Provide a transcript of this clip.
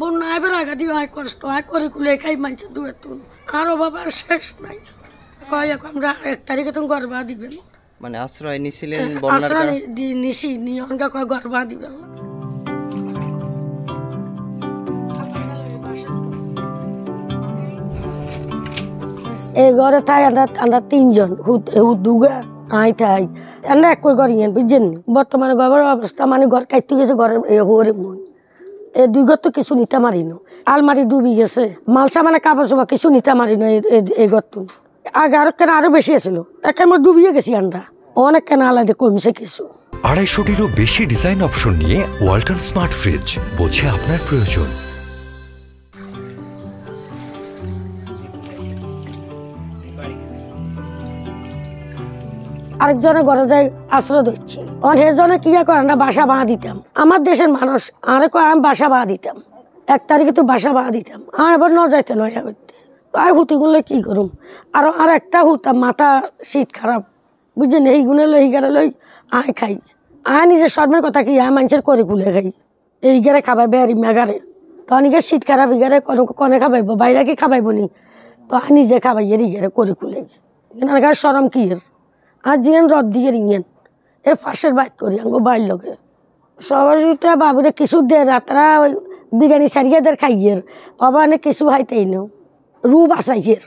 বন্যা এবার আগা দিয়ে হয় কষ্ট হয় করে কুলে খাই মানছে দুয়ে তুন আরো বাবার শেষ নাই কয় আমরা 1 তারিখে তুমি গর্বা দিবেন মানে আশ্রয় নিছিলেন বন্যার আশ্রয় নিছি নিয়নকা কয় গর্বা দিবেন এই ঘরে তাই আমরা 3 জন দুগা আই তাই আমরা এক কই করি বুঝছেন বর্তমানে ঘরের অবস্থা মানে ঘর কাটতে গেছে ঘরের হরে মন এই 2 ঘর তো কিছু নিতে মারিনো আলমারি ডুবি গেছে মালসা মানে কাপড় চোপড় কিছু নিতে মারিনো এই ঘর তো আগে আরো বেশি আছিল একের মধ্যে ডুবিয়ে গেছি আমরা অনেক কেন আলাদা কমছে কিছু 250-টিরও বেশি ডিজাইন অপশন নিয়ে ওয়ালটন স্মার্ট ফ্রিজ বোঝে আপনার প্রয়োজন। আরেকজনের ঘরে যাই আশ্রয় দিচ্ছি অনেকজনে কি করে আমরা বাসা বাঁধা দিতাম আমার দেশের মানুষ আরে কয় আমি বাসা বাঁধা দিতাম 1 তারিখে তো বাসা বাঁধা দিতাম এবার ন যাইতে নয় করতে তাই হুতিগুলো কি করুম আর একটা হুতাম মাথা শীত খারাপ বুঝছেন এইগুলো লই গারে লই আয় খাই আয় নিজের শর্মের কথা কি আয় মানুষের করে কুলে খাই এই গারে খাবাই বেয়ারি মেঘারে তো অনেকে শীত খারাপ ইগারে কনে খাবাইব বাইরে কি খাবাইব নি তো আয় নিজে খাবাই এর ইগারে করে কুলে এনার সরম কি এর আর জিয়ান রদ দিয়ে রিঙেন এ ফাঁসের বাইট করি আঙ্গো বাইর লগে সবাই বাবুরে কিছু দে রাতরা ওই বিরিয়ানি সারিয়ে দের খাইয়ের অবানে কিছু হাইতেই নো রূপ আসাইয়ের